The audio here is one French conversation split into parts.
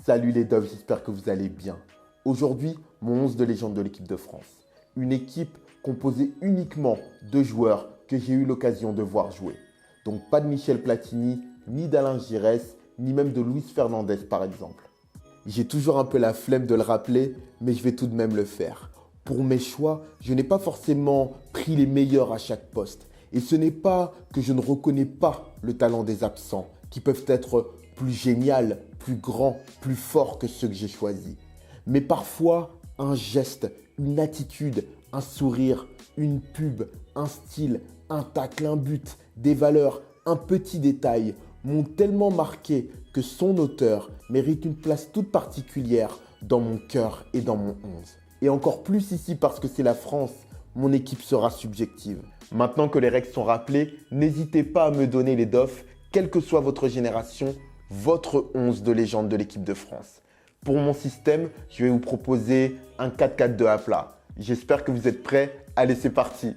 Salut les Doves, j'espère que vous allez bien. Aujourd'hui, mon 11 de légende de l'équipe de France. Une équipe composée uniquement de joueurs que j'ai eu l'occasion de voir jouer. Donc pas de Michel Platini, ni d'Alain Giresse, ni même de Luis Fernandez par exemple. J'ai toujours un peu la flemme de le rappeler, mais je vais tout de même le faire. Pour mes choix, je n'ai pas forcément pris les meilleurs à chaque poste. Et ce n'est pas que je ne reconnais pas le talent des absents, qui peuvent être plus géniaux, plus grands, plus forts que ceux que j'ai choisis. Mais parfois, un geste, une attitude, un sourire, une pub, un style, un tacle, un but, des valeurs, un petit détail m'ont tellement marqué que son auteur mérite une place toute particulière dans mon cœur et dans mon 11. Et encore plus ici parce que c'est la France, mon équipe sera subjective. Maintenant que les règles sont rappelées, n'hésitez pas à me donner les Doves, quelle que soit votre génération, votre 11 de légende de l'équipe de France. Pour mon système, je vais vous proposer un 4-4-2 à plat. J'espère que vous êtes prêts. Allez, c'est parti!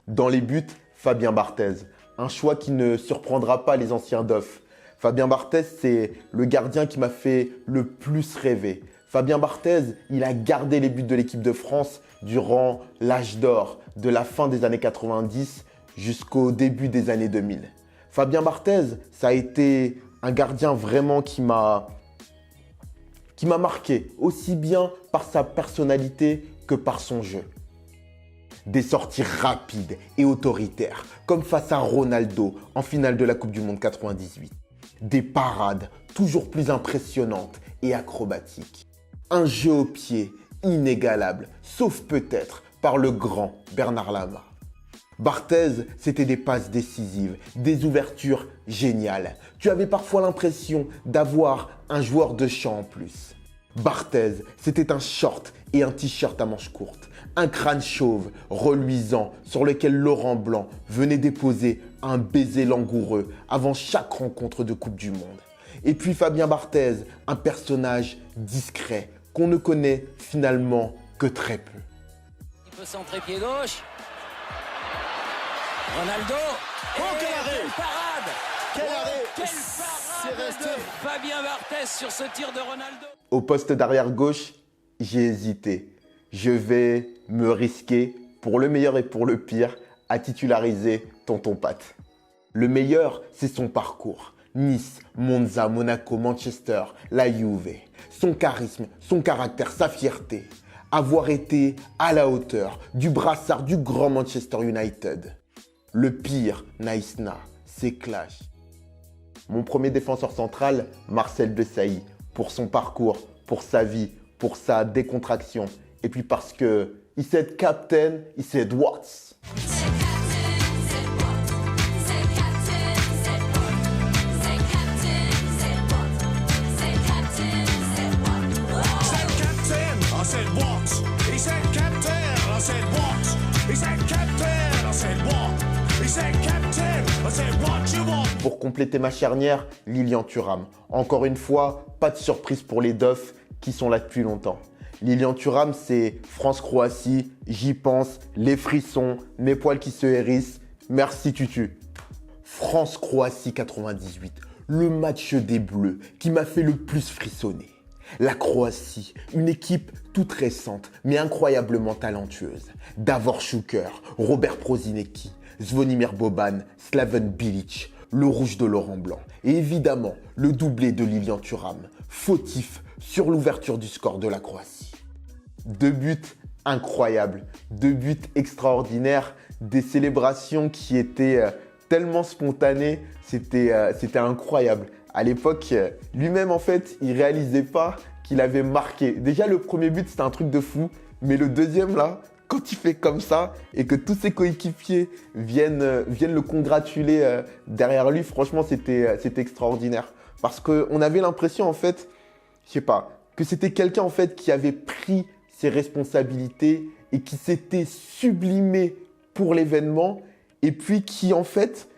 Dans les buts, Fabien Barthez. Un choix qui ne surprendra pas les anciens Doves. Fabien Barthez, c'est le gardien qui m'a fait le plus rêver. Fabien Barthez, il a gardé les buts de l'équipe de France durant l'âge d'or, de la fin des années 90 jusqu'au début des années 2000. Fabien Barthez, ça a été un gardien vraiment qui m'a marqué, aussi bien par sa personnalité que par son jeu. Des sorties rapides et autoritaires, comme face à Ronaldo en finale de la Coupe du Monde 98. Des parades toujours plus impressionnantes et acrobatiques. Un jeu au pied inégalable, sauf peut-être par le grand Bernard Lama. Barthez, c'était des passes décisives, des ouvertures géniales. Tu avais parfois l'impression d'avoir un joueur de champ en plus. Barthez, c'était un short et un t-shirt à manches courtes. Un crâne chauve, reluisant, sur lequel Laurent Blanc venait déposer un baiser langoureux avant chaque rencontre de Coupe du Monde. Et puis Fabien Barthez, un personnage discret qu'on ne connaît finalement que très peu. Il peut centrer pied gauche. Ronaldo. Oh, quel arrêt! Quelle parade! Quel arrêt! Quelle parade C'est resté. de Fabien Barthez sur ce tir de Ronaldo. Au poste d'arrière gauche, j'ai hésité. Je vais me risquer, pour le meilleur et pour le pire, à titulariser Tonton Pat. Le meilleur, c'est son parcours. Nice, Monza, Monaco, Manchester, la Juve. Son charisme, son caractère, sa fierté. Avoir été à la hauteur du brassard du grand Manchester United. Le pire, Naïsna, c'est Clash. Mon premier défenseur central, Marcel Desailly, pour son parcours, pour sa vie, pour sa décontraction. Et puis parce que he said captain, he said what? Pour compléter ma charnière, Lilian Thuram. Encore une fois, pas de surprise pour les Doves qui sont là depuis longtemps. Lilian Thuram, c'est France-Croatie, j'y pense, les frissons, mes poils qui se hérissent. Merci Tutu. France-Croatie 98, le match des Bleus qui m'a fait le plus frissonner. La Croatie, une équipe toute récente mais incroyablement talentueuse. Davor Šuker, Robert Prosinecki, Zvonimir Boban, Slaven Bilic, le rouge de Laurent Blanc et évidemment le doublé de Lilian Thuram, fautif sur l'ouverture du score de la Croatie. 2 buts incroyables, 2 buts extraordinaires, des célébrations qui étaient tellement spontanées, c'était incroyable. À l'époque, lui-même en fait, il réalisait pas qu'il avait marqué. Déjà le premier but c'était un truc de fou, mais le deuxième là, quand il fait comme ça et que tous ses coéquipiers viennent le congratuler derrière lui, franchement c'était extraordinaire. Parce qu'on avait l'impression en fait, je sais pas, que c'était quelqu'un en fait qui avait pris ses responsabilités et qui s'était sublimé pour l'événement et puis qui en fait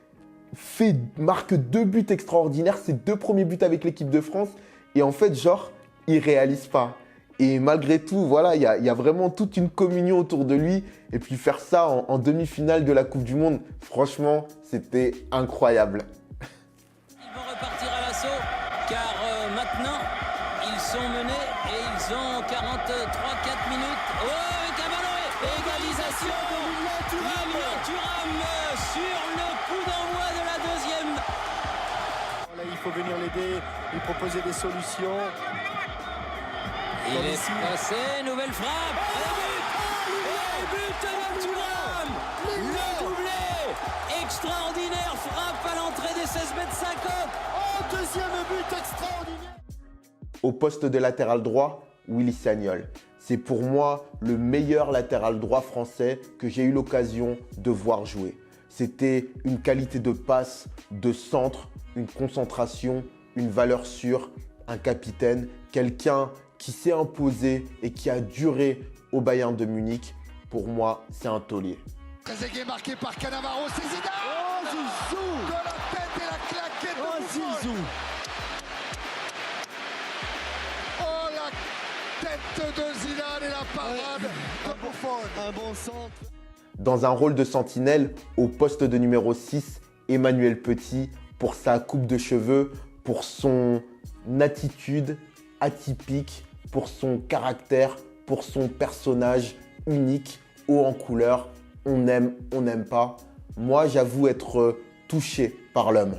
marque 2 buts extraordinaires, ses 2 premiers buts avec l'équipe de France et en fait genre il réalise pas. Et malgré tout, voilà, il y a vraiment toute une communion autour de lui. Et puis faire ça en demi-finale de la Coupe du Monde, franchement, c'était incroyable. Ils vont repartir à l'assaut car maintenant ils sont menés et ils ont 43-4 minutes. Oh, avec un ballon et égalisation de Lilian Thuram sur le coup d'envoi de la deuxième. Là, il faut venir l'aider, lui proposer des solutions. Il est passé, nouvelle frappe. Et but de Thuram. Le doublé extraordinaire, frappe à l'entrée des 16 mètres 50. Oh, deuxième but extraordinaire. Au poste de latéral droit, Willy Sagnol. C'est pour moi le meilleur latéral droit français que j'ai eu l'occasion de voir jouer. C'était une qualité de passe, de centre, une concentration, une valeur sûre, un capitaine, quelqu'un qui s'est imposé et qui a duré au Bayern de Munich. Pour moi, c'est un taulier. Trezeguet marqué par Cannavaro, c'est Zidane. Oh, Zizou. De la tête et la claquette de Zizou. Oh, la tête de Zidane et la parade de Buffon. Un bon centre. Dans un rôle de sentinelle, au poste de numéro 6, Emmanuel Petit, pour sa coupe de cheveux, pour son attitude atypique, pour son caractère, pour son personnage unique, haut en couleur. On aime, on n'aime pas. Moi, j'avoue être touché par l'homme.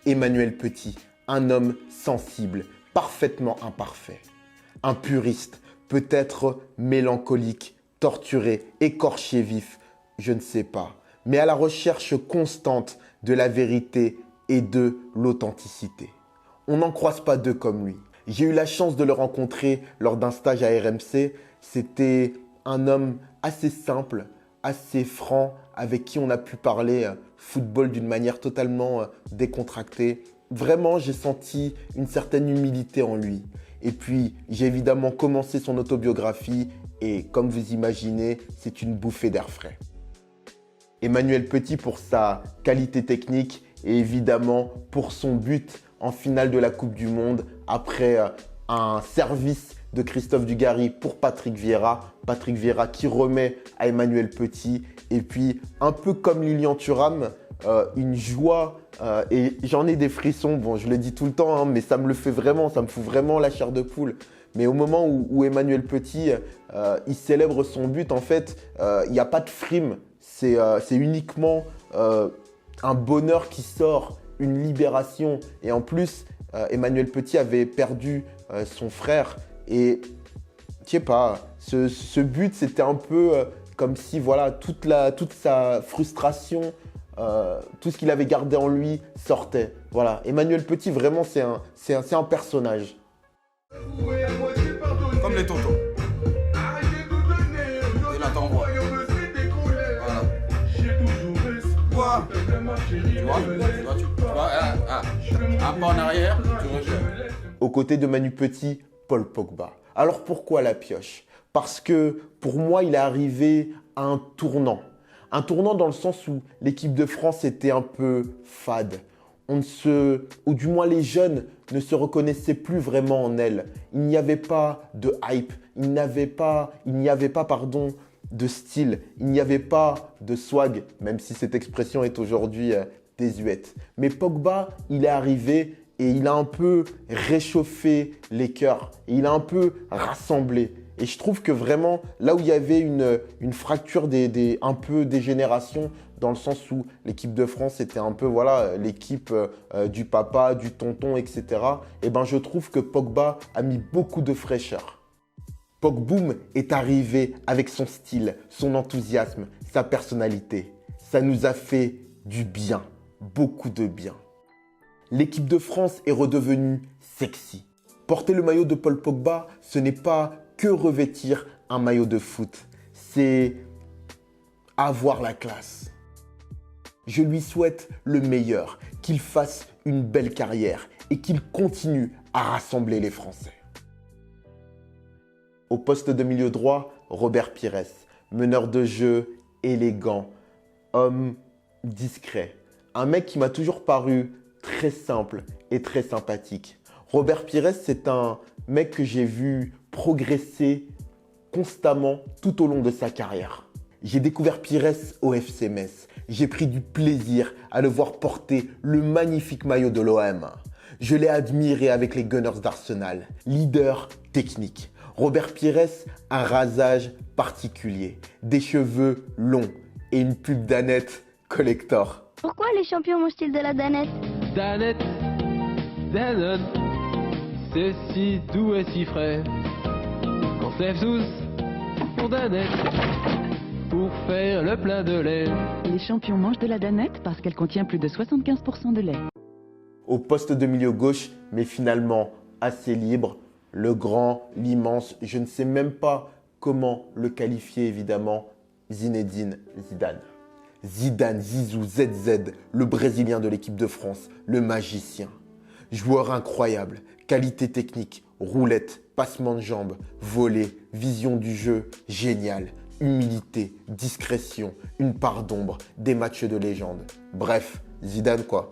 Emmanuel Petit, un homme sensible, parfaitement imparfait. Un puriste, peut-être mélancolique, torturé, écorché vif, je ne sais pas. Mais à la recherche constante de la vérité et de l'authenticité. On n'en croise pas deux comme lui. J'ai eu la chance de le rencontrer lors d'un stage à RMC. C'était un homme assez simple, assez franc, avec qui on a pu parler football d'une manière totalement décontractée. Vraiment, j'ai senti une certaine humilité en lui. Et puis, j'ai évidemment commencé son autobiographie et comme vous imaginez, c'est une bouffée d'air frais. Emmanuel Petit pour sa qualité technique et évidemment pour son but en finale de la Coupe du Monde après un service de Christophe Dugarry pour Patrick Vieira. Patrick Vieira qui remet à Emmanuel Petit. Et puis, un peu comme Lilian Thuram, une joie et j'en ai des frissons. Bon, je le dis tout le temps, hein, mais ça me le fait vraiment, ça me fout vraiment la chair de poule. Mais au moment où Emmanuel Petit, il célèbre son but, en fait, il n'y a pas de frime. C'est uniquement un bonheur qui sort, une libération. Et en plus, Emmanuel Petit avait perdu son frère. Et je sais pas, ce but, c'était un peu comme si voilà, toute sa frustration, tout ce qu'il avait gardé en lui sortait. Voilà, Emmanuel Petit, vraiment, c'est un personnage. Comme les tontons. Et là, t'envoies. Voilà. Quoi? Tu vois, un pas en arrière, tu rejettes. Aux côtés de Manu Petit, Paul Pogba. Alors pourquoi la pioche? Parce que pour moi, il est arrivé à un tournant. Un tournant dans le sens où l'équipe de France était un peu fade. Ou du moins les jeunes ne se reconnaissaient plus vraiment en elle. Il n'y avait pas de hype, il n'y avait pas de style, il n'y avait pas de swag, même si cette expression est aujourd'hui désuète. Mais Pogba, il est arrivé et il a un peu réchauffé les cœurs, et il a un peu rassemblé. Et je trouve que vraiment, là où il y avait une fracture un peu des générations, dans le sens où l'équipe de France était un peu voilà, l'équipe du papa, du tonton, etc. Et ben je trouve que Pogba a mis beaucoup de fraîcheur. Pogboom est arrivé avec son style, son enthousiasme, sa personnalité. Ça nous a fait du bien, beaucoup de bien. L'équipe de France est redevenue sexy. Porter le maillot de Paul Pogba, ce n'est pas que revêtir un maillot de foot. C'est avoir la classe. Je lui souhaite le meilleur, qu'il fasse une belle carrière et qu'il continue à rassembler les Français. Au poste de milieu droit, Robert Pires, meneur de jeu, élégant, homme discret. Un mec qui m'a toujours paru très simple et très sympathique. Robert Pires, c'est un mec que j'ai vu progresser constamment tout au long de sa carrière. J'ai découvert Pires au FC Metz. J'ai pris du plaisir à le voir porter le magnifique maillot de l'OM. Je l'ai admiré avec les Gunners d'Arsenal. Leader technique. Robert Pires, un rasage particulier, des cheveux longs et une pub Danette collector. Pourquoi les champions mangent-ils de la danette? Danette, Danone, c'est si doux et si frais. On se lève tous pour Danette, pour faire le plein de lait. Les champions mangent de la danette parce qu'elle contient plus de 75% de lait. Au poste de milieu gauche, mais finalement assez libre, le grand, l'immense, je ne sais même pas comment le qualifier évidemment, Zinedine Zidane. Zidane, Zizou, ZZ, le Brésilien de l'équipe de France, le magicien. Joueur incroyable, qualité technique, roulette, passement de jambes, volée, vision du jeu, génial, humilité, discrétion, une part d'ombre, des matchs de légende. Bref, Zidane quoi.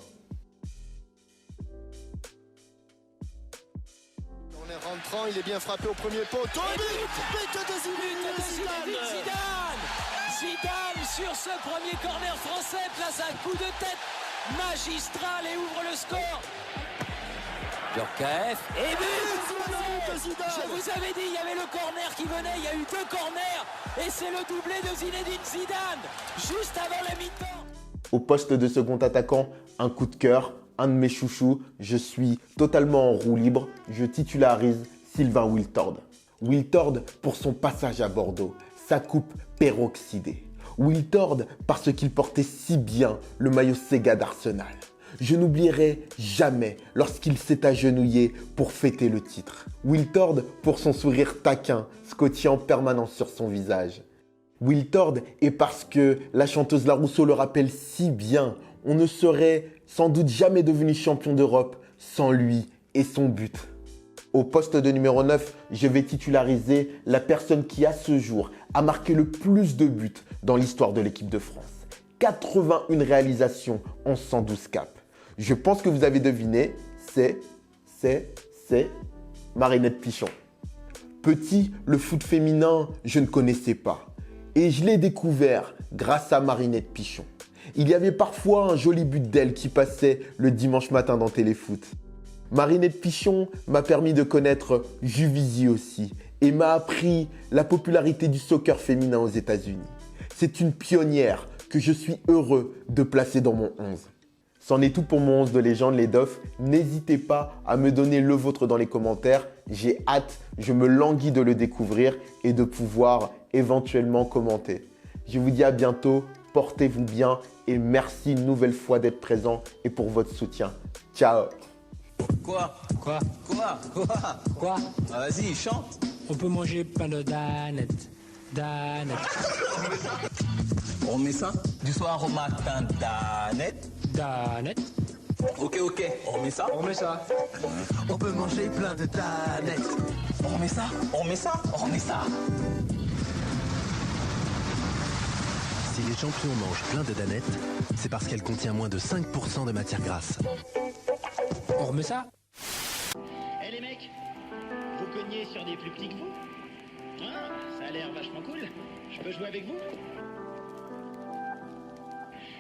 On est rentrant, il est bien frappé au premier poteau. But de Zinedine Zidane. Zidane sur ce premier corner français place un coup de tête magistral et ouvre le score. Djorkaeff et but. Je vous avais dit, il y avait le corner qui venait, il y a eu 2 corners et c'est le doublé de Zinedine Zidane juste avant la mi-temps. Au poste de second attaquant, un coup de cœur, un de mes chouchous, je suis totalement en roue libre, je titularise Sylvain Wiltord. Wiltord pour son passage à Bordeaux, sa coupe peroxydée. Wiltord parce qu'il portait si bien le maillot Sega d'Arsenal. Je n'oublierai jamais lorsqu'il s'est agenouillé pour fêter le titre. Wiltord pour son sourire taquin, scotché en permanence sur son visage. Wiltord et parce que la chanteuse La Rousseau le rappelle si bien, on ne serait sans doute jamais devenu champion d'Europe sans lui et son but. Au poste de numéro 9, je vais titulariser la personne qui à ce jour a marqué le plus de buts dans l'histoire de l'équipe de France. 81 réalisations en 112 caps. Je pense que vous avez deviné, c'est Marinette Pichon. Petit, le foot féminin, je ne connaissais pas. Et je l'ai découvert grâce à Marinette Pichon. Il y avait parfois un joli but d'elle qui passait le dimanche matin dans Téléfoot. Marinette Pichon m'a permis de connaître Juvisy aussi et m'a appris la popularité du soccer féminin aux États-Unis. C'est une pionnière que je suis heureux de placer dans mon 11. C'en est tout pour mon 11 de légende, les Doffs. N'hésitez pas à me donner le vôtre dans les commentaires. J'ai hâte, je me languis de le découvrir et de pouvoir éventuellement commenter. Je vous dis à bientôt, portez-vous bien et merci une nouvelle fois d'être présent et pour votre soutien. Ciao. Quoi? Ah, vas-y, chante. On peut manger plein de danettes. On met ça du soir au matin, Danette. Ok, on met ça. On peut manger plein de danettes. On met ça. Si les champions mangent plein de danettes, c'est parce qu'elle contient moins de 5% de matière grasse. On remet ça? Eh les mecs, vous cognez sur des plus petits que vous? Hein? Ça a l'air vachement cool. Je peux jouer avec vous?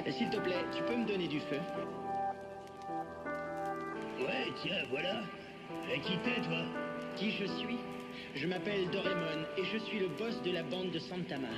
Et s'il te plaît, tu peux me donner du feu? Ouais, tiens, voilà. Qui t'es, toi? Qui je suis? Je m'appelle Doraemon et je suis le boss de la bande de Santama.